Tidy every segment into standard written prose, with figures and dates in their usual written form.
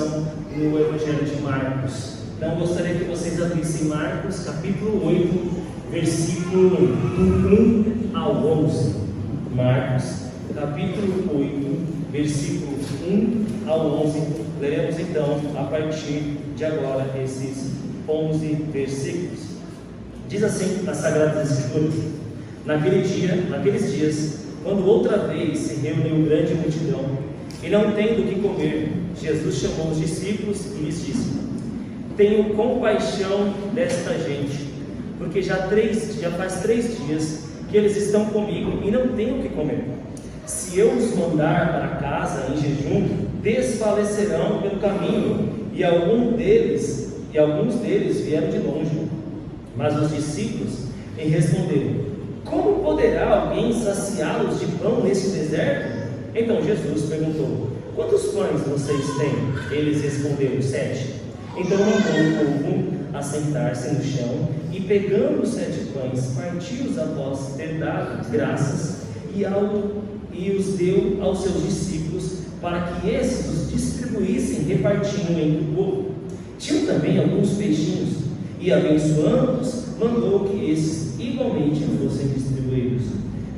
meditação no Evangelho de Marcos. Então, gostaria que vocês abrissem Marcos, capítulo 8, versículo do 1 ao 11. Marcos, capítulo 8, versículos 1 ao 11. Leremos então, a partir de agora, esses 11 versículos. Diz assim as Sagradas Escrituras: naqueles dias, quando outra vez se reuniu grande multidão, e não tendo o que comer, Jesus chamou os discípulos e lhes disse: tenho compaixão desta gente, porque já faz 3 dias que eles estão comigo e não têm o que comer. Se eu os mandar para casa em jejum, desfalecerão pelo caminho, e alguns deles vieram de longe. Mas os discípulos lhe responderam: como poderá alguém saciá-los de pão nesse deserto? Então Jesus perguntou: quantos pães vocês têm? Eles responderam: 7. Então mandou o povo assentar-se no chão, e pegando os 7 pães, partiu-os após ter dado graças, e os deu aos seus discípulos, para que esses os distribuíssem, repartindo entre o povo. Tinham também alguns peixinhos, e abençoando-os, mandou que esses igualmente fossem distribuídos.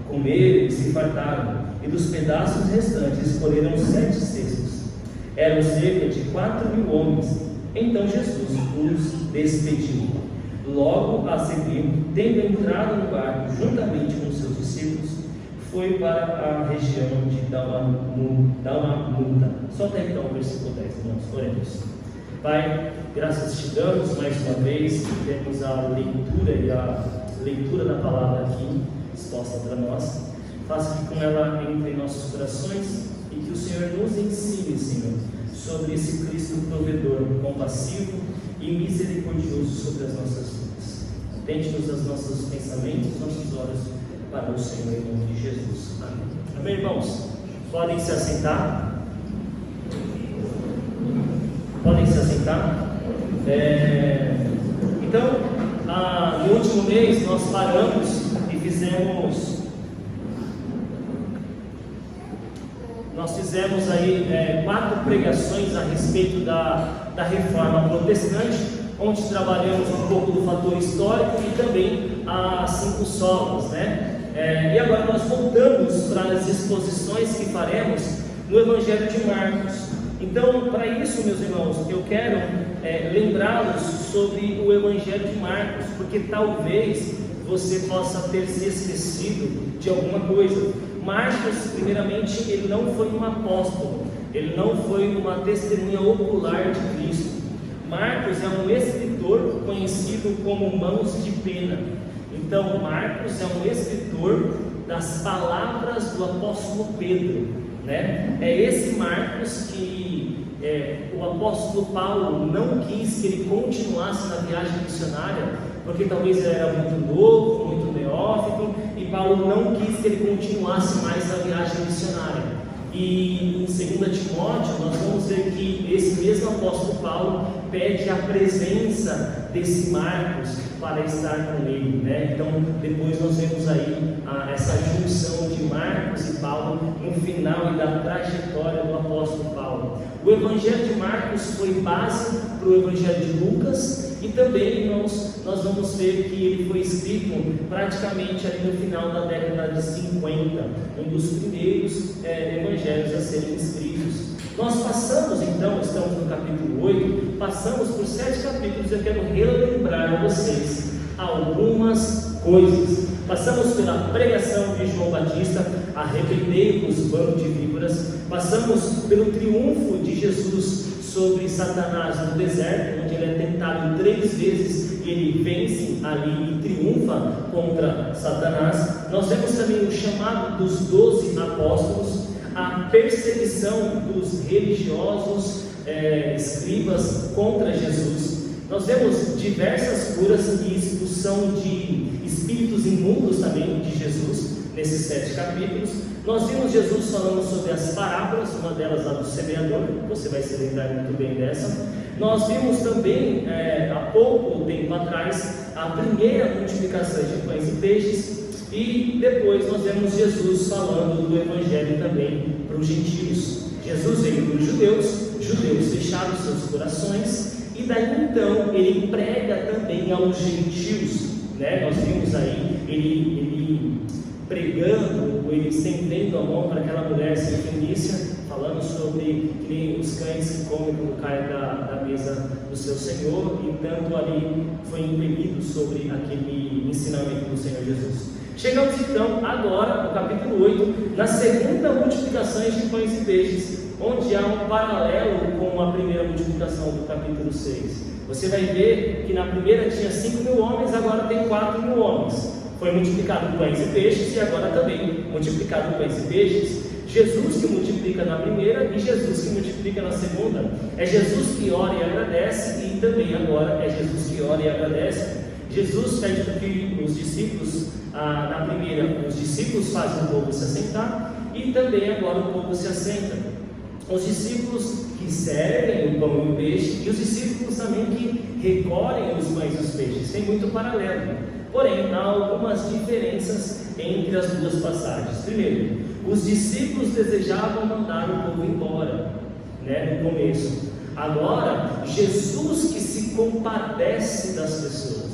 Comeram e se fartaram, e dos pedaços restantes escolheram 7 cestos. Eram cerca de 4.000 homens. Então Jesus os despediu. Logo a seguir, tendo entrado no barco juntamente com seus discípulos, foi para a região de Dalmanuta. Só até então o versículo 10, irmãos. Oremos. Pai, graças te damos mais uma vez, que temos a leitura da palavra aqui exposta para nós. Faça que com ela entre em nossos corações e que o Senhor nos ensine, Senhor, sobre esse Cristo provedor, compassivo e misericordioso sobre as nossas vidas. Atende-nos aos nossos pensamentos, nossos olhos para o Senhor, em nome de Jesus. Amém. Amém, irmãos? Podem se assentar? Podem se assentar? Então, no último mês nós paramos e fizemos aí 4 pregações a respeito da Reforma Protestante, onde trabalhamos um pouco do fator histórico e também as 5 solas, né? E agora nós voltamos para as exposições que faremos no Evangelho de Marcos. Então, para isso, meus irmãos, eu quero lembrá-los sobre o Evangelho de Marcos, porque talvez você possa ter se esquecido de alguma coisa. Marcos, primeiramente, ele não foi um apóstolo, ele não foi uma testemunha ocular de Cristo. Marcos é um escritor conhecido como mãos de pena. Então, Marcos é um escritor das palavras do apóstolo Pedro, né? É esse Marcos que o apóstolo Paulo não quis que ele continuasse na viagem missionária, porque talvez ele era muito novo, muito neófito, e Paulo não quis que ele continuasse mais na viagem missionária. E em 2 Timóteo nós vamos ver que esse mesmo apóstolo Paulo pede a presença desse Marcos para estar com ele, né? Então depois nós vemos aí essa junção de Marcos e Paulo no final da trajetória do apóstolo Paulo. O Evangelho de Marcos foi base para o Evangelho de Lucas, e também nós vamos ver que ele foi escrito praticamente ali no final da década de 50, um dos primeiros evangelhos a serem escritos. Nós passamos então, estamos no capítulo 8, passamos por 7 capítulos. Eu quero relembrar a vocês algumas coisas. Passamos pela pregação de João Batista: arrependei-vos, bando de víboras. Passamos pelo triunfo de Jesus sobre Satanás no deserto, onde ele é tentado 3 vezes e ele vence ali e triunfa contra Satanás. Nós vemos também o chamado dos 12 apóstolos, a perseguição dos religiosos escribas contra Jesus. Nós vemos diversas curas e expulsão de espíritos imundos também de Jesus nesses 7 capítulos. Nós vimos Jesus falando sobre as parábolas, uma delas a do semeador, você vai se lembrar muito bem dessa. Nós vimos também, há pouco tempo atrás, a primeira multiplicação de pães e peixes, e depois nós vemos Jesus falando do Evangelho também para os gentios. Jesus veio para os judeus judeus fecharam seus corações, e daí então ele prega também aos gentios, né? Nós vimos aí ele pregando, ele estendendo a mão para aquela mulher fenícia, falando sobre que os cães que comem quando caem da mesa do seu Senhor, e tanto ali foi impelido sobre aquele ensinamento do Senhor Jesus. Chegamos então agora no capítulo 8, na segunda multiplicação de pães e peixes, onde há um paralelo com a primeira multiplicação do capítulo 6. Você vai ver que na primeira tinha 5.000 homens, agora tem 4.000 homens. Foi multiplicado pães e peixes, e agora também multiplicado pães e peixes. Jesus que multiplica na primeira e Jesus que multiplica na segunda. É Jesus que ora e agradece, e também agora é Jesus que ora e agradece. Jesus pede para que os discípulos, na primeira, os discípulos fazem o povo se assentar, e também agora o povo se assenta. Os discípulos que servem o pão e o peixe, e os discípulos também que recolhem os pães e os peixes. Tem muito paralelo, porém há algumas diferenças entre as duas passagens. Primeiro, os discípulos desejavam mandar o povo embora, né, no começo. Agora, Jesus que se compadece das pessoas.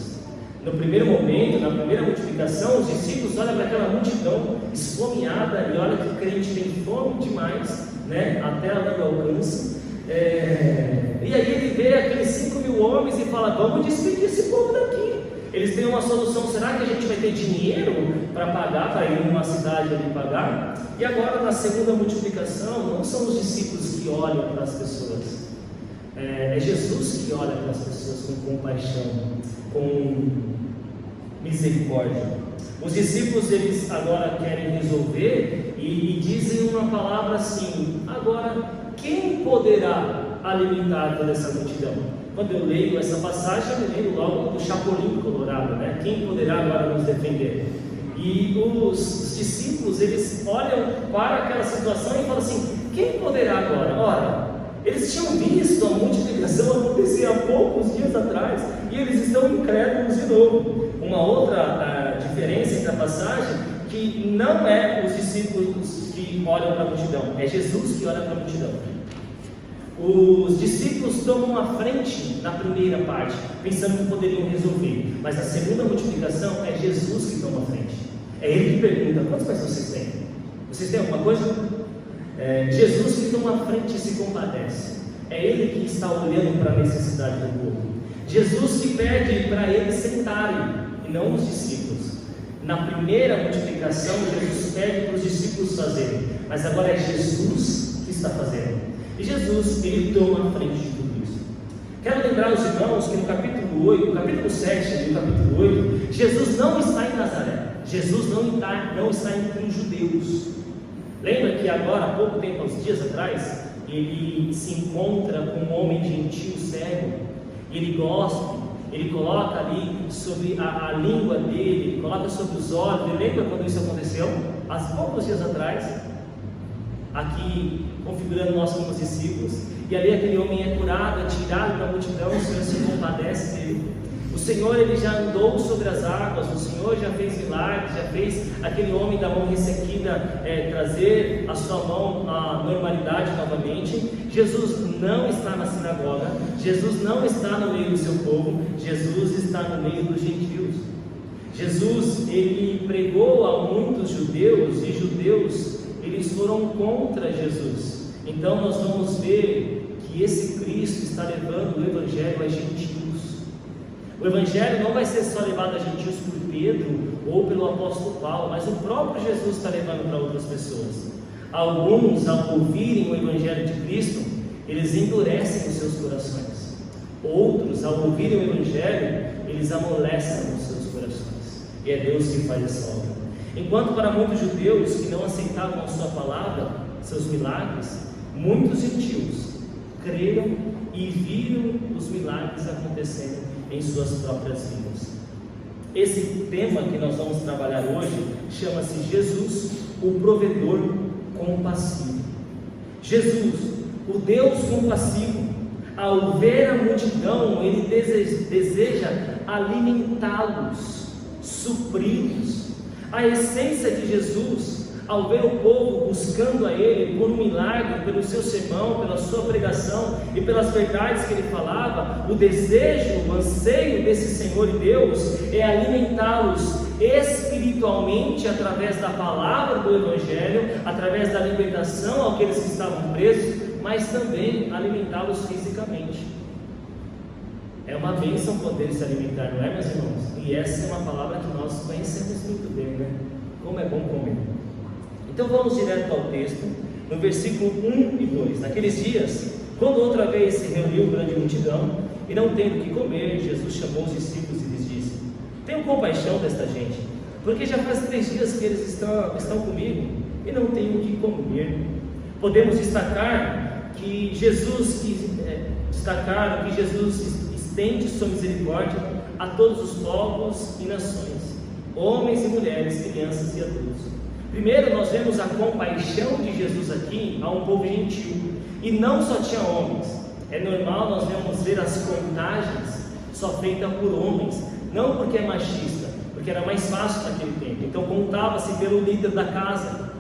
No primeiro momento, na primeira multiplicação, os discípulos olham para aquela multidão esfomeada, e olha que o crente tem fome demais, né, até a língua alcança. E aí ele vê aqueles 5.000 homens e fala: vamos despedir esse povo daqui. Eles têm uma solução: será que a gente vai ter dinheiro para pagar, para ir numa cidade ali pagar? E agora na segunda multiplicação, não são os discípulos que olham para as pessoas, é Jesus que olha para as pessoas com compaixão, com misericórdia. Os discípulos, eles agora querem resolver e dizem uma palavra assim: agora quem poderá alimentar toda essa multidão? Quando eu leio essa passagem, eu me lembro logo do Chapolin Colorado, né? Quem poderá agora nos defender? E os discípulos, eles olham para aquela situação e falam assim: quem poderá agora? Ora, eles tinham visto a multiplicação acontecer há poucos dias atrás, e eles estão incrédulos de novo. Uma outra diferença entre a passagem, que não é os discípulos que olham para a multidão, é Jesus que olha para a multidão. Os discípulos tomam a frente na primeira parte, pensando que poderiam resolver, mas na segunda multiplicação é Jesus que toma a frente. É ele que pergunta: quantas pessoas vocês têm? Vocês têm alguma coisa? Jesus que toma a frente e se compadece. É ele que está olhando para a necessidade do povo. Jesus que pede para eles sentarem, e não os discípulos. Na primeira multiplicação, Jesus pede para os discípulos fazerem, mas agora é Jesus que está fazendo. E Jesus, ele toma a frente de tudo isso. Quero lembrar os irmãos que no capítulo 8, no capítulo 7 e no capítulo 8, Jesus não está em Nazaré. Jesus não está entre os judeus. Lembra que agora, há pouco tempo, uns dias atrás, ele se encontra com um homem gentil cego, ele gosta, ele coloca ali sobre a língua dele, ele coloca sobre os olhos. Ele lembra quando isso aconteceu? Há poucos dias atrás, aqui configurando nós como discípulos, e ali aquele homem é curado, é tirado da multidão, o Senhor se compadece dele. O Senhor, ele já andou sobre as águas, o Senhor já fez milagres, já fez aquele homem da mão ressequida trazer a sua mão à normalidade novamente. Jesus não está na sinagoga, Jesus não está no meio do seu povo, Jesus está no meio dos gentios. Jesus, ele pregou a muitos judeus, e judeus, eles foram contra Jesus. Então nós vamos ver que esse Cristo está levando o Evangelho a gentios. O Evangelho não vai ser só levado a gentios por Pedro ou pelo apóstolo Paulo, mas o próprio Jesus está levando para outras pessoas. Alguns, ao ouvirem o Evangelho de Cristo, eles endurecem os seus corações. Outros, ao ouvirem o Evangelho, eles amolecem os seus corações. E é Deus que faz essa obra. Enquanto para muitos judeus que não aceitavam a sua palavra, seus milagres, muitos gentios creram e viram os milagres acontecendo em suas próprias vidas. Esse tema que nós vamos trabalhar hoje chama-se Jesus, o provedor compassivo. Jesus, o Deus compassivo, ao ver a multidão, ele deseja alimentá-los, supri-los. A essência de Jesus, ao ver o povo buscando a Ele por um milagre, pelo seu sermão, pela sua pregação e pelas verdades que Ele falava, o desejo, o anseio desse Senhor e Deus é alimentá-los espiritualmente através da palavra do Evangelho, através da libertação àqueles que estavam presos, mas também alimentá-los fisicamente. É uma bênção poder se alimentar, não é, meus irmãos? E essa é uma palavra que nós conhecemos muito bem, né? Como é bom comer. Então vamos direto ao texto, no versículo 1 e 2. Naqueles dias, quando outra vez se reuniu grande multidão, e não tendo o que comer, Jesus chamou os discípulos e lhes disse: tenham compaixão desta gente, porque já faz 3 dias que eles estão comigo, e não têm o que comer. Podemos destacar que Jesus estende sua misericórdia a todos os povos e nações, homens e mulheres, crianças e adultos. Primeiro, nós vemos a compaixão de Jesus aqui a um povo gentil, e não só tinha homens. É normal nós ver as contagens só feitas por homens, não porque é machista, porque era mais fácil naquele tempo. Então contava-se pelo líder da casa.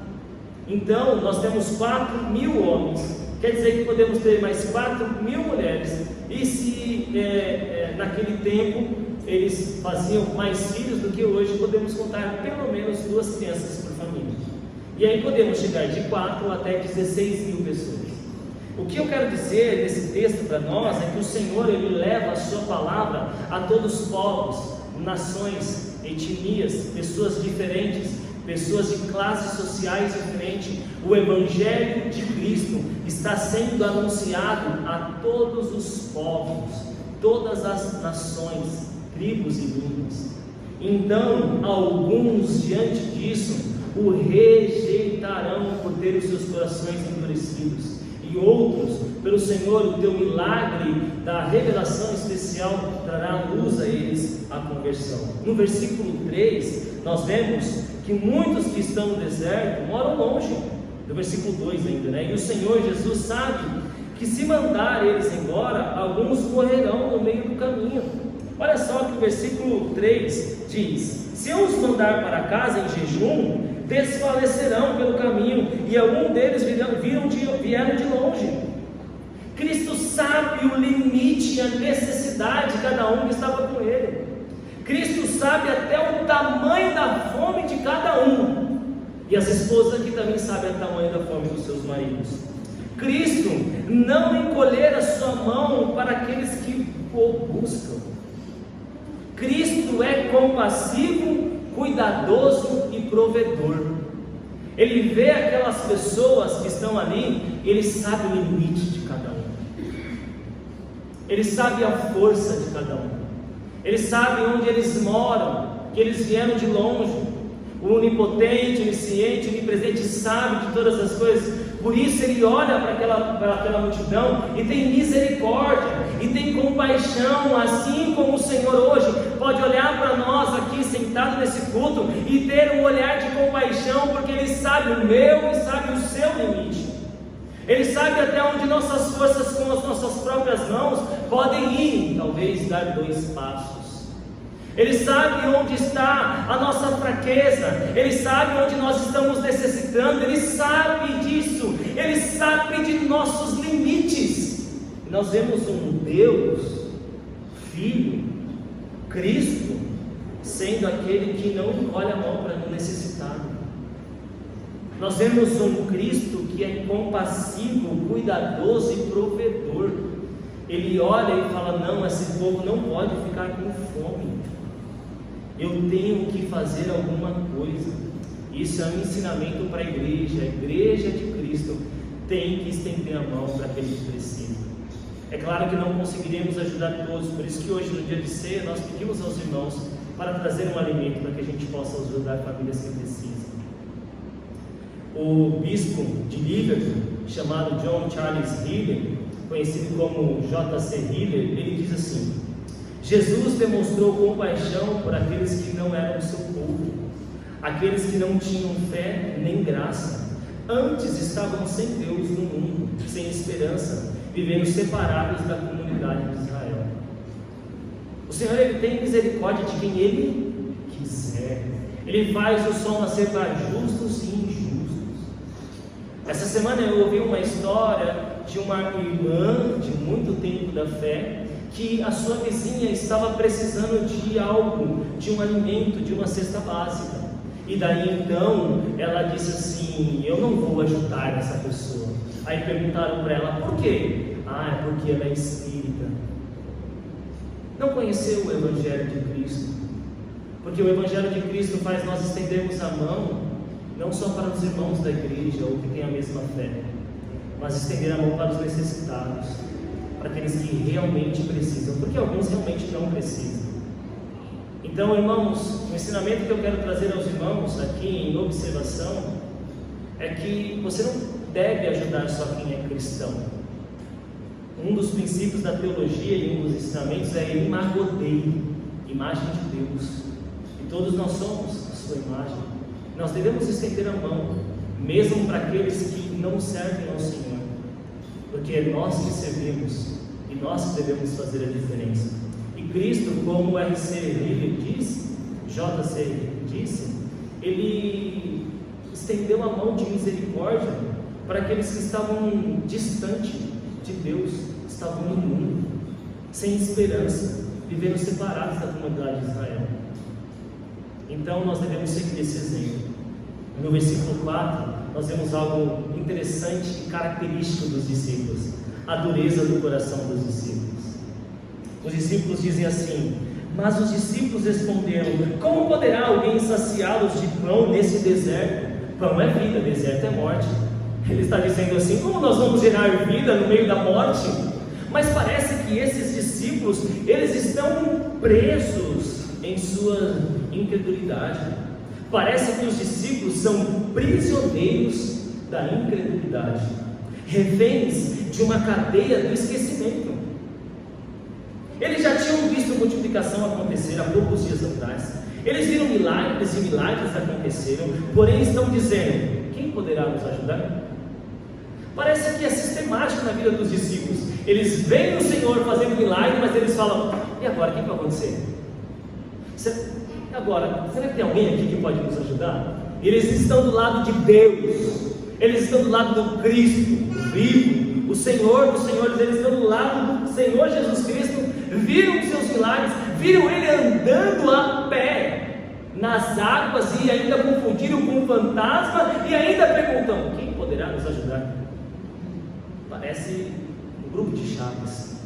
Então nós temos 4.000 homens, quer dizer que podemos ter mais 4.000 mulheres. E se naquele tempo eles faziam mais filhos do que hoje, podemos contar pelo menos 2 crianças por família. E aí podemos chegar de 4 até 16.000 pessoas. O que eu quero dizer nesse texto para nós é que o Senhor, Ele leva a sua palavra a todos os povos, nações, etnias, pessoas diferentes, pessoas de classes sociais diferentes. O Evangelho de Cristo está sendo anunciado a todos os povos, todas as nações, tribos e línguas. Então, alguns diante disso o rejeitarão por ter os seus corações endurecidos, e outros, pelo Senhor, o teu milagre da revelação especial trará luz a eles a conversão. No versículo 3, nós vemos que muitos que estão no deserto moram longe. No versículo 2 ainda, né? E o Senhor Jesus sabe que se mandar eles embora, alguns morrerão no meio do caminho. Olha só que o versículo 3 diz: se eu os mandar para casa em jejum, desfalecerão pelo caminho, e algum deles vieram de longe. Cristo sabe o limite e a necessidade de cada um que estava com Ele. Cristo sabe até o tamanho da fome de cada um. E as esposas aqui também sabem o tamanho da fome dos seus maridos. Cristo não encolher a sua mão para aqueles que o buscam. Cristo é compassivo, cuidadoso e provedor. Ele vê aquelas pessoas que estão ali, Ele sabe o limite de cada um. Ele sabe a força de cada um. Ele sabe onde eles moram, que eles vieram de longe. O onipotente, onisciente, onipresente sabe de todas as coisas. Por isso Ele olha para aquela multidão e tem misericórdia e tem compaixão, assim como o Senhor hoje pode olhar para nós aqui sentado nesse culto e ter um olhar de compaixão, porque Ele sabe o meu e sabe o seu limite. Ele sabe até onde nossas forças com as nossas próprias mãos podem ir, talvez dar 2 passos. Ele sabe onde está a nossa fraqueza, Ele sabe onde nós estamos necessitando, Ele sabe disso, Ele sabe de nossos limites. E nós vemos um Deus, Filho, Cristo, sendo aquele que não encolhe a mão para o necessitado. Nós vemos um Cristo que é compassivo, cuidadoso e provedor. Ele olha e fala: não, esse povo não pode ficar com fome. Eu tenho que fazer alguma coisa. Isso é um ensinamento para a igreja de Cristo tem que estender a mão para aqueles que precisam. É claro que não conseguiremos ajudar todos, por isso que hoje no dia de ceia nós pedimos aos irmãos para trazer um alimento para que a gente possa ajudar famílias que precisam. O bispo de Liverpool, chamado John Charles Hiller, conhecido como J.C. Hiller, ele diz assim: Jesus demonstrou compaixão por aqueles que não eram seu povo, aqueles que não tinham fé nem graça, antes estavam sem Deus no mundo, sem esperança, vivendo separados da comunidade de Israel. O Senhor, Ele tem misericórdia de quem Ele quiser. Ele faz o sol nascer para justos e injustos. Essa semana eu ouvi uma história de uma irmã de muito tempo da fé, que a sua vizinha estava precisando de algo, de um alimento, de uma cesta básica. E daí então ela disse assim: eu não vou ajudar essa pessoa. Aí perguntaram para ela: por quê? Ah, é porque ela é espírita. Não conheceu o Evangelho de Cristo. Porque o Evangelho de Cristo faz nós estendermos a mão, não só para os irmãos da igreja ou que têm a mesma fé, mas estender a mão para os necessitados, para aqueles que realmente precisam, porque alguns realmente não precisam. Então, irmãos, o ensinamento que eu quero trazer aos irmãos aqui em observação é que você não deve ajudar só quem é cristão. Um dos princípios da teologia e um dos ensinamentos é imagodeio, imagem de Deus, e todos nós somos a sua imagem. Nós devemos estender a mão, mesmo para aqueles que não servem ao Senhor, porque é nós que servimos e nós que devemos fazer a diferença. E Cristo, como o R.C. Hilley diz, J.C. disse, ele estendeu a mão de misericórdia para aqueles que estavam distantes de Deus, estavam no mundo, sem esperança, vivendo separados da comunidade de Israel. Então nós devemos seguir esse exemplo. No versículo 4, nós vemos algo interessante e característico dos discípulos: a dureza do coração dos discípulos. Os discípulos dizem assim: mas os discípulos responderam: como poderá alguém saciá-los de pão nesse deserto? Pão é vida, deserto é morte. Ele está dizendo assim: como nós vamos gerar vida no meio da morte? Mas parece que esses discípulos, eles estão presos em sua incredulidade. Parece que os discípulos são prisioneiros da incredulidade, reféns de uma cadeia do esquecimento. Eles já tinham visto multiplicação acontecer há poucos dias atrás, eles viram milagres e milagres aconteceram, porém estão dizendo: quem poderá nos ajudar? Parece que é sistemático na vida dos discípulos. Eles veem o Senhor fazendo milagre, mas eles falam: e agora, o que vai acontecer? Agora, será que tem alguém aqui que pode nos ajudar? Eles estão do lado de Deus, eles estão do lado do Cristo vivo, o Senhor dos Senhores. Eles estão do lado do Senhor Jesus Cristo, viram os seus milagres, viram Ele andando a pé nas águas e ainda confundiram com um fantasma e ainda perguntam: quem poderá nos ajudar? Parece um grupo de chaves.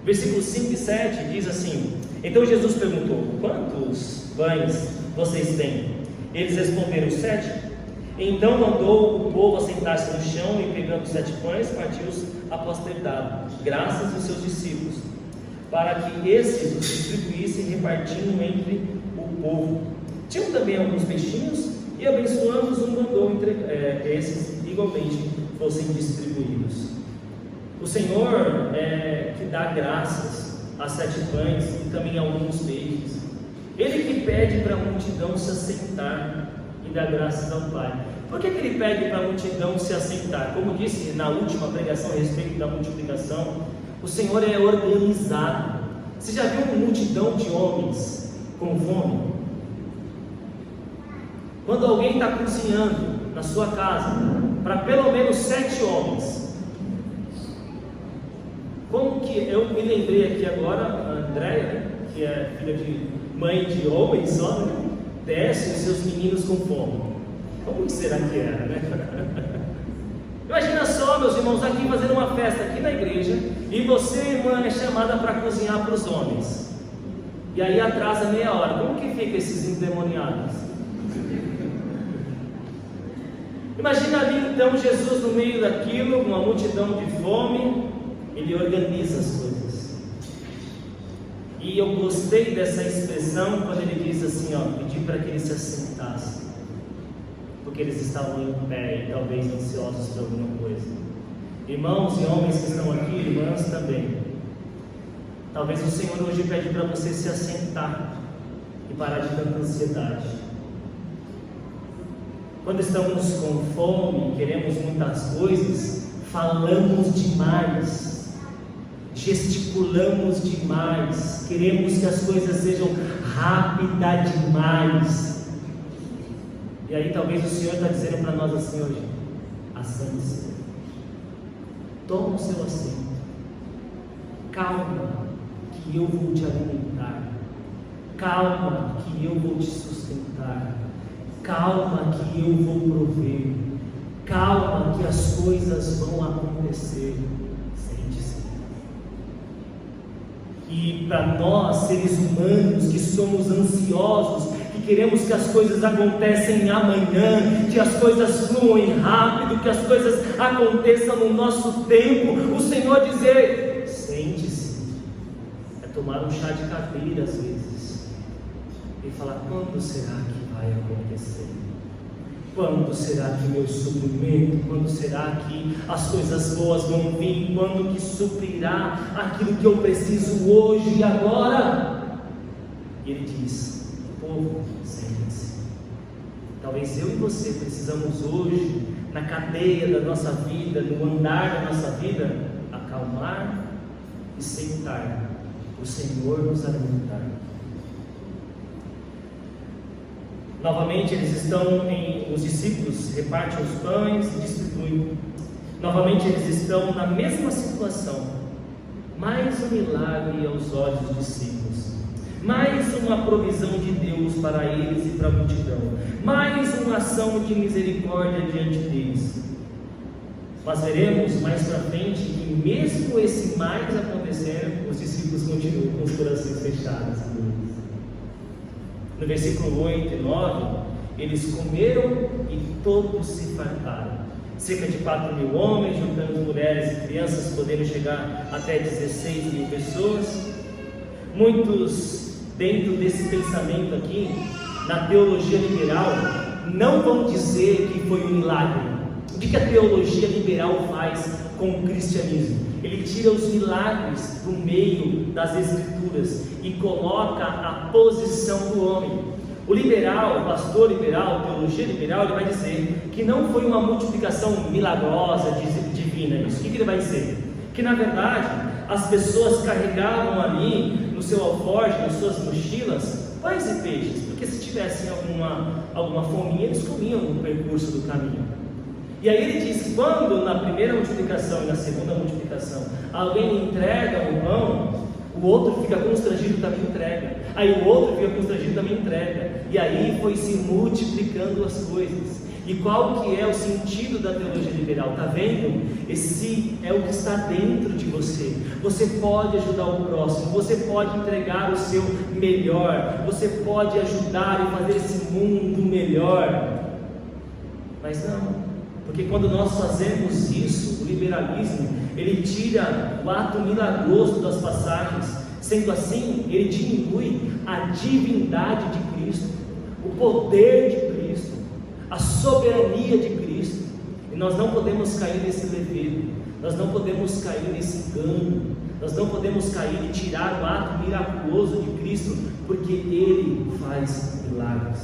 Versículos 5 e 7 diz assim: então Jesus perguntou: quantos pães vocês têm? Eles responderam: 7. Então mandou o povo assentar-se no chão e, pegando 7 pães, partiu-os após ter dado graças aos seus discípulos, para que esses os distribuíssem, repartindo entre o povo. Tinham também alguns peixinhos, e abençoando-os, mandou esses igualmente fossem distribuídos. O Senhor que dá graças a 7 pães e também a alguns peixes. Ele que pede para a multidão se assentar e dar graças ao Pai. Por que ele pede para a multidão se assentar? Como disse na última pregação a respeito da multiplicação, o Senhor é organizado. Você já viu uma multidão de homens com fome? Quando alguém está cozinhando na sua casa para pelo menos 7 homens, como que eu me lembrei aqui agora, a Andréia, que é filha de mãe de homem só, né? Desce os seus meninos com fome. Como que será que era, né? Imagina só, meus irmãos, aqui fazendo uma festa aqui na igreja, e você, irmã, é chamada para cozinhar para os homens, e aí atrasa meia hora. Como que fica esses endemoniados? Imagina ali então Jesus no meio daquilo, uma multidão de fome. Ele organiza as coisas. E eu gostei dessa expressão quando ele diz assim, pedir para que eles se assentassem, porque eles estavam em pé e talvez ansiosos por alguma coisa. Irmãos e homens que estão aqui, irmãs também, talvez o Senhor hoje pede para você se assentar e parar de tanta ansiedade. Quando estamos com fome, queremos muitas coisas, falamos demais, gesticulamos demais, queremos que as coisas sejam rápidas demais. E aí talvez o Senhor está dizendo para nós assim hoje: assente-se, toma o seu assento, calma, que eu vou te alimentar, calma, que eu vou te sustentar, calma, que eu vou prover, calma, que as coisas vão acontecer. Sente-se. E para nós, seres humanos, que somos ansiosos, que queremos que as coisas acontecem amanhã, que as coisas fluem rápido, que as coisas aconteçam no nosso tempo, o Senhor dizer: sente-se, é tomar um chá de cadeira às vezes, e falar: quando será que vai acontecer? Quando será que meu suprimento, quando será que as coisas boas vão vir, quando que suprirá aquilo que eu preciso hoje e agora? E Ele diz: povo, sente-se. Talvez eu e você precisamos hoje, na cadeia da nossa vida, no andar da nossa vida, acalmar e sentar, o Senhor nos alimentar. Novamente os discípulos repartem os pães e distribuem. Novamente eles estão na mesma situação. Mais um milagre aos olhos dos discípulos. Mais uma provisão de Deus para eles e para a multidão. Mais uma ação de misericórdia diante deles. Mas veremos mais para frente que mesmo esse mais acontecendo, os discípulos continuam com os corações fechados. No versículo 8 e 9, eles comeram e todos se fartaram. Cerca de 4.000 homens, juntando mulheres e crianças, podendo chegar até 16.000 pessoas. Muitos, dentro desse pensamento aqui, na teologia liberal, não vão dizer que foi um milagre. O que a teologia liberal faz com o cristianismo? Ele tira os milagres do meio das Escrituras e coloca a posição do homem. O liberal, o pastor liberal, a teologia liberal, ele vai dizer que não foi uma multiplicação milagrosa, divina. Isso. O que ele vai dizer? Que na verdade as pessoas carregavam ali no seu alforje, nas suas mochilas, pães e peixes, porque se tivessem alguma fominha, eles comiam no percurso do caminho. E aí ele diz que quando na primeira multiplicação e na segunda multiplicação alguém entrega o pão, o outro fica constrangido, também entrega. Aí o outro fica constrangido, também entrega. E aí foi se multiplicando as coisas. E qual que é o sentido da teologia liberal? Está vendo? Esse é o que está dentro de você. Você pode ajudar o próximo, você pode entregar o seu melhor, você pode ajudar e fazer esse mundo melhor. Mas não. Porque quando nós fazemos isso, o liberalismo, ele tira o ato milagroso das passagens. Sendo assim, ele diminui a divindade de Cristo, o poder de Cristo, a soberania de Cristo. E nós não podemos cair nesse levedo, nós não podemos cair nesse engano, nós não podemos cair e tirar o ato miraculoso de Cristo, porque Ele faz milagres.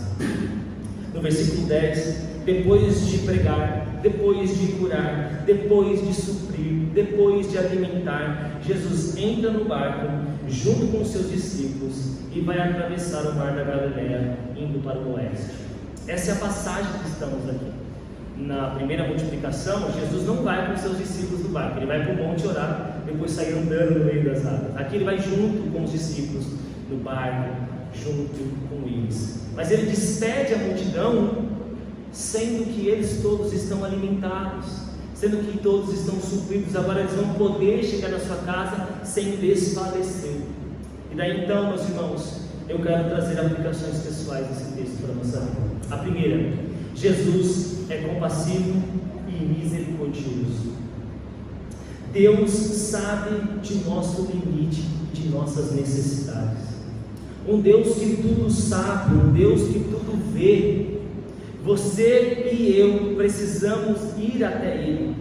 No versículo 10, depois de pregar, depois de curar, depois de suprir, depois de alimentar, Jesus entra no barco junto com os seus discípulos e vai atravessar o mar da Galileia, indo para o oeste. Essa é a passagem que estamos aqui. Na primeira multiplicação, Jesus não vai com os seus discípulos no barco, ele vai para o monte orar, depois sai andando no meio das águas. Aqui ele vai junto com os discípulos no barco, junto com eles. Mas ele despede a multidão, sendo que eles todos estão alimentados, sendo que todos estão supridos. Agora eles vão poder chegar na sua casa sem desfalecer. E daí então, meus irmãos, eu quero trazer aplicações pessoais desse texto para a nossa vida. A primeira: Jesus é compassivo e misericordioso. Deus sabe de nosso limite, de nossas necessidades. Um Deus que tudo sabe, um Deus que tudo vê. Você e eu precisamos ir até Ele,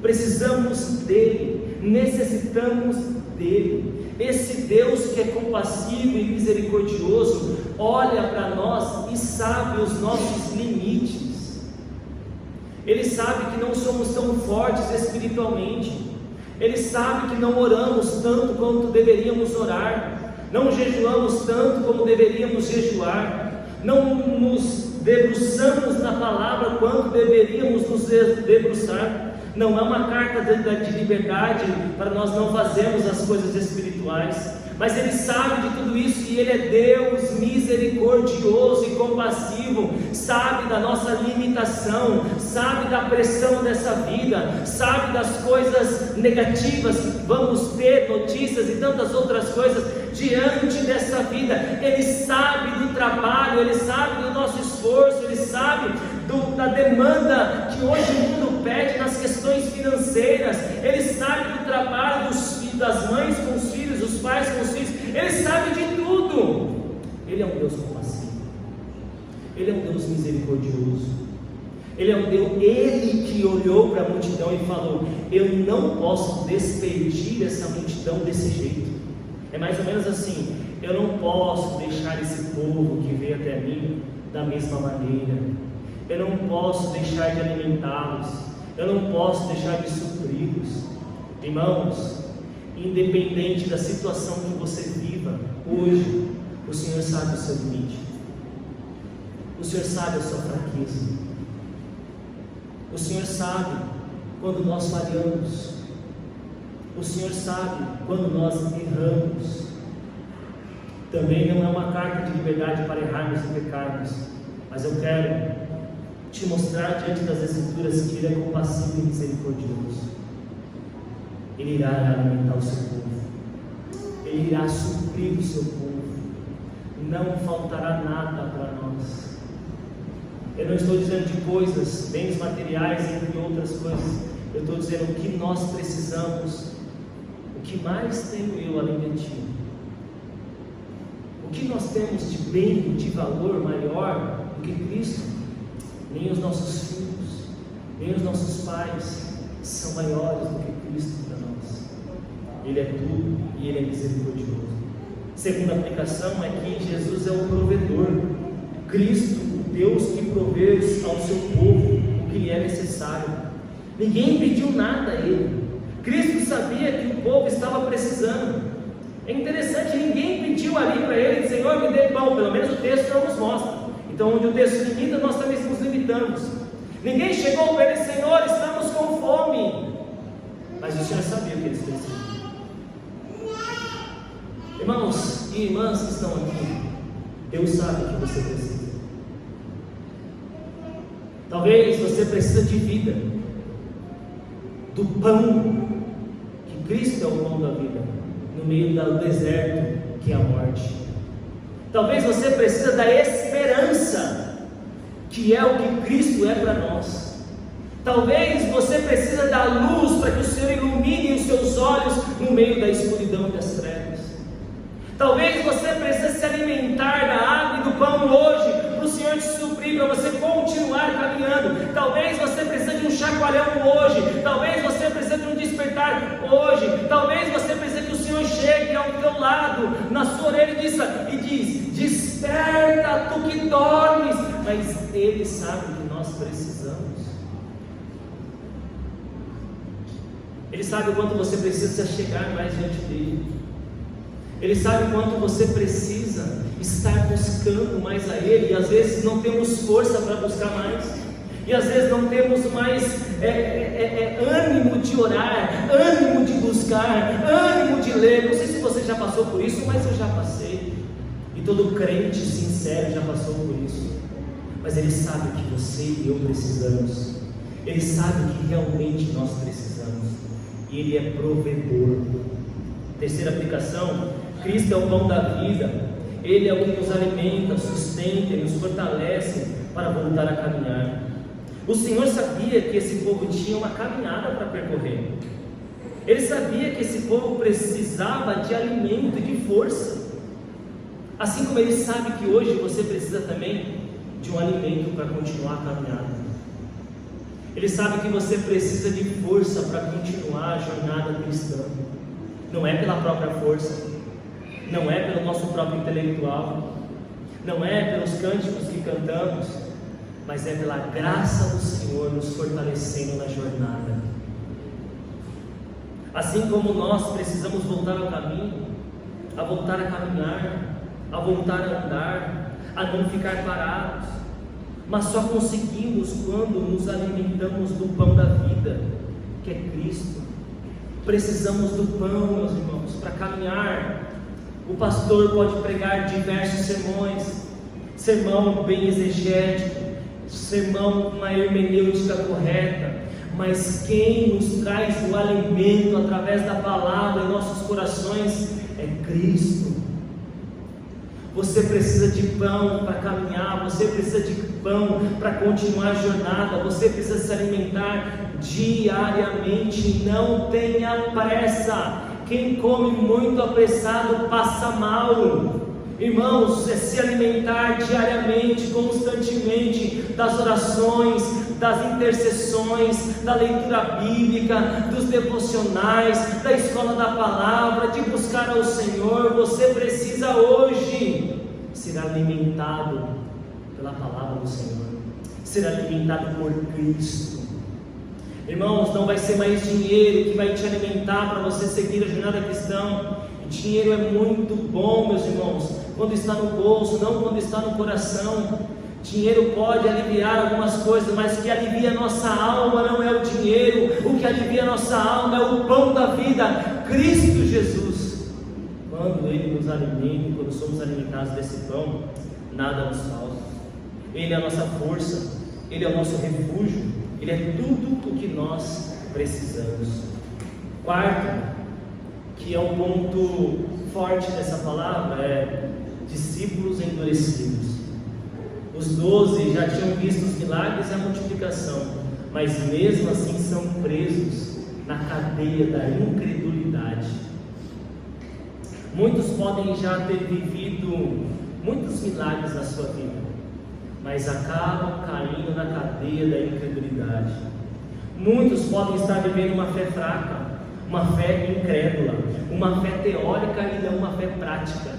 precisamos dEle, necessitamos dEle. Esse Deus que é compassivo e misericordioso olha para nós e sabe os nossos limites. Ele sabe que não somos tão fortes espiritualmente, Ele sabe que não oramos tanto quanto deveríamos orar, não jejuamos tanto como deveríamos jejuar, não nos debruçamos na palavra quanto deveríamos nos debruçar. Não é uma carta de liberdade para nós não fazermos as coisas espirituais, mas Ele sabe de tudo isso, e Ele é Deus misericordioso e compassivo, sabe da nossa limitação, sabe da pressão dessa vida, sabe das coisas negativas que vamos ter, notícias e tantas outras coisas diante dessa vida. Ele sabe do trabalho, Ele sabe do nosso esforço, Ele sabe da demanda que hoje o mundo pede nas questões financeiras, Ele sabe do trabalho das mães com os filhos, dos pais com os filhos, Ele sabe de tudo. Ele é um Deus compassivo, Ele é um Deus misericordioso, Ele é um Deus, Ele que olhou para a multidão e falou: eu não posso despedir essa multidão desse jeito. É mais ou menos assim: eu não posso deixar esse povo que veio até mim da mesma maneira, eu não posso deixar de alimentá-los, eu não posso deixar de supri-los. Irmãos, independente da situação que você viva hoje, o Senhor sabe o seu limite, o Senhor sabe a sua fraqueza, o Senhor sabe quando nós falhamos, o Senhor sabe quando nós erramos. Também não é uma carta de liberdade para errarmos e pecarmos, mas eu quero te mostrar diante das Escrituras que Ele é compassivo e misericordioso. Ele irá alimentar o seu povo, Ele irá suprir o seu povo, não faltará nada para nós. Eu não estou dizendo de coisas, bens materiais, entre outras coisas, eu estou dizendo o que nós precisamos, o que mais tenho eu além de ti, o que nós temos de bem, de valor maior do que Cristo. Nem os nossos filhos, nem os nossos pais são maiores do que Cristo para nós. Ele é tudo e Ele é misericordioso. Segunda aplicação é que Jesus é o provedor. Cristo, o Deus que provê ao seu povo o que lhe é necessário. Ninguém pediu nada a Ele. Cristo sabia que o povo estava precisando. É interessante, ninguém pediu ali para Ele: Senhor, me dê pão. Pelo menos o texto não nos mostra. Então, onde o texto limita, nós também nos limitamos. Ninguém chegou para Ele: Senhor, estamos com fome. Mas o Senhor sabia o que eles precisavam. Irmãos e irmãs que estão aqui, Deus sabe o que você precisa. Talvez você precise de vida, do pão, que Cristo é o pão da vida, no meio do deserto que é a morte. Talvez você precise da esperança, que é o que Cristo é para nós. Talvez você precise da luz para que o Senhor ilumine os seus olhos no meio da escuridão e das trevas. Talvez você precise se alimentar da água e do pão hoje, para o Senhor te suprir, para você continuar caminhando. Talvez você precise de um chacoalhão hoje, talvez você precise de um despertar hoje, talvez você precise que o Senhor chegue ao teu lado, na sua orelha e diz: desperta, tu que dormes. Mas Ele sabe o que nós precisamos. Ele sabe o quanto você precisa chegar mais diante dEle. Ele sabe o quanto você precisa estar buscando mais a Ele. E às vezes não temos força para buscar mais, e às vezes não temos mais ânimo de orar, ânimo de buscar, ânimo de ler. Não sei se você já passou por isso, mas eu já passei. E todo crente sincero já passou por isso. Mas Ele sabe o que você e eu precisamos. Ele sabe o que realmente nós precisamos. E Ele é provedor. Terceira aplicação: Cristo é o pão da vida. Ele é o que nos alimenta, sustenta e nos fortalece para voltar a caminhar. O Senhor sabia que esse povo tinha uma caminhada para percorrer. Ele sabia que esse povo precisava de alimento e de força. Assim como Ele sabe que hoje você precisa também de um alimento para continuar a caminhada. Ele sabe que você precisa de força para continuar a jornada cristã. Não é pela própria força, não é pelo nosso próprio intelectual, não é pelos cânticos que cantamos, mas é pela graça do Senhor nos fortalecendo na jornada. Assim como nós precisamos voltar ao caminho, a voltar a caminhar, a voltar a andar, a não ficar parados. mas só conseguimos quando nos alimentamos do pão da vida, que é Cristo. Precisamos do pão, meus irmãos, para caminhar. O pastor pode pregar diversos sermões, sermão bem exegético, sermão com uma hermenêutica correta, mas quem nos traz o alimento através da palavra em nossos corações é Cristo. Você precisa de pão para caminhar, você precisa de pão para continuar a jornada, você precisa se alimentar diariamente. Não tenha pressa. Quem come muito apressado passa mal. Irmãos, é se alimentar diariamente, constantemente, das orações, das intercessões, da leitura bíblica, dos devocionais, da escola da palavra, de buscar ao Senhor. Você precisa hoje ser alimentado pela palavra do Senhor, ser alimentado por Cristo. Irmãos, não vai ser mais dinheiro que vai te alimentar para você seguir a jornada cristã. Dinheiro é muito bom, meus irmãos, quando está no bolso, não quando está no coração. Dinheiro pode aliviar algumas coisas, mas o que alivia a nossa alma não é o dinheiro. O que alivia a nossa alma é o pão da vida, Cristo Jesus. Quando Ele nos alimenta, quando somos alimentados desse pão, nada nos falta. Ele é a nossa força, Ele é o nosso refúgio, Ele é tudo o que nós precisamos. Quarto, que é um ponto forte dessa palavra, é discípulos endurecidos. Os 12 já tinham visto os milagres e a multiplicação, mas mesmo assim são presos na cadeia da incredulidade. Muitos podem já ter vivido muitos milagres na sua vida, mas acabam caindo na cadeia da incredulidade. Muitos podem estar vivendo uma fé fraca, uma fé incrédula, uma fé teórica e não uma fé prática.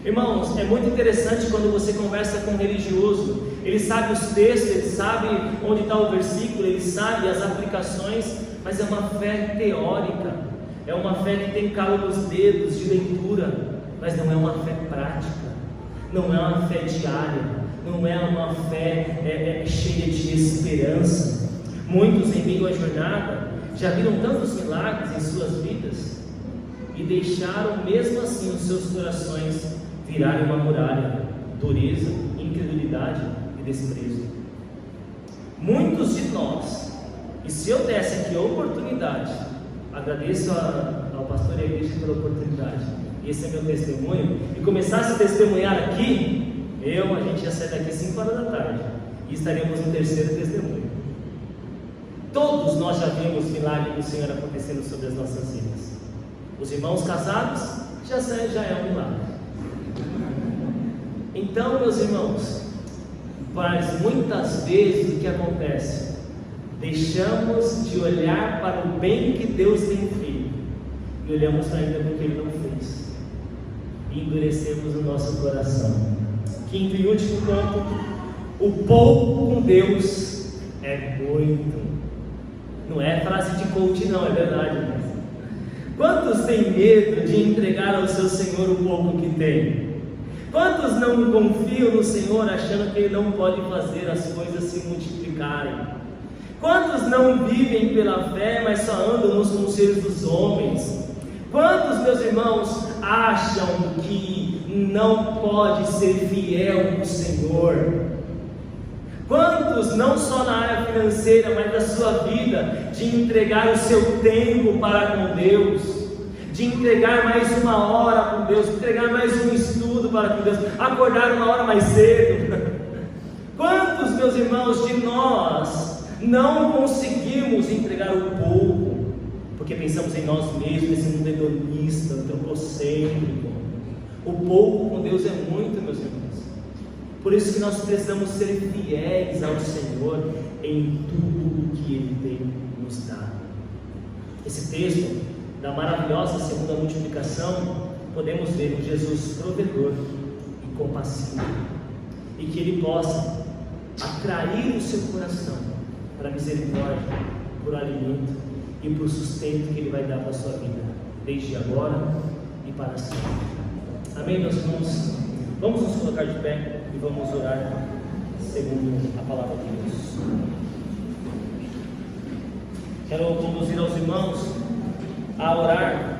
Irmãos, é muito interessante quando você conversa com um religioso. Ele sabe os textos, ele sabe onde está o versículo, ele sabe as aplicações, mas é uma fé teórica, é uma fé que tem calo nos dedos de leitura, mas não é uma fé prática, não é uma fé diária, não é uma fé cheia de esperança. Muitos em meio à jornada já viram tantos milagres em suas vidas e deixaram mesmo assim os seus corações virarem uma muralha, dureza, incredulidade e desprezo. Muitos de nós, e se eu desse aqui a oportunidade, agradeço ao pastor e à igreja pela oportunidade, e esse é meu testemunho, e começasse a testemunhar aqui, a gente ia sair daqui 5 horas da tarde e estaremos no terceiro testemunho. Todos nós já vimos o milagre do Senhor acontecendo sobre as nossas vidas. Os irmãos casados já é um milagre. Então, meus irmãos, mas muitas vezes o que acontece? Deixamos de olhar para o bem que Deus tem feito e olhamos para ainda porque Ele não fez, e endurecemos o nosso coração. Quinto e último ponto: o pouco com Deus é muito. Não é frase de coach, não, é verdade. Mas quantos têm medo de entregar ao seu Senhor o pouco que tem? Quantos não confiam no Senhor achando que Ele não pode fazer as coisas se multiplicarem? Quantos não vivem pela fé, mas só andam nos conselhos dos homens? Quantos, meus irmãos, acham que não pode ser fiel ao Senhor? Quantos, não só na área financeira, mas da sua vida, de entregar o seu tempo para com Deus, de entregar mais uma hora com Deus, de entregar mais um estudo para com Deus, acordar uma hora mais cedo? Quantos, meus irmãos, de nós não conseguimos entregar o pouco, porque pensamos em nós mesmos, nesse mundo hedonista, antropocêntrico? O pouco com Deus é muito, meus irmãos. Por isso que nós precisamos ser fiéis ao Senhor em tudo o que Ele tem nos dado. Esse texto da maravilhosa segunda multiplicação, podemos ver um Jesus provedor e compassivo, e que Ele possa atrair o seu coração para a misericórdia, por alimento e por sustento que Ele vai dar para a sua vida, desde agora e para sempre. Amém, meus irmãos? Vamos nos colocar de pé e vamos orar. segundo a palavra de Deus. Quero conduzir aos irmãos a orar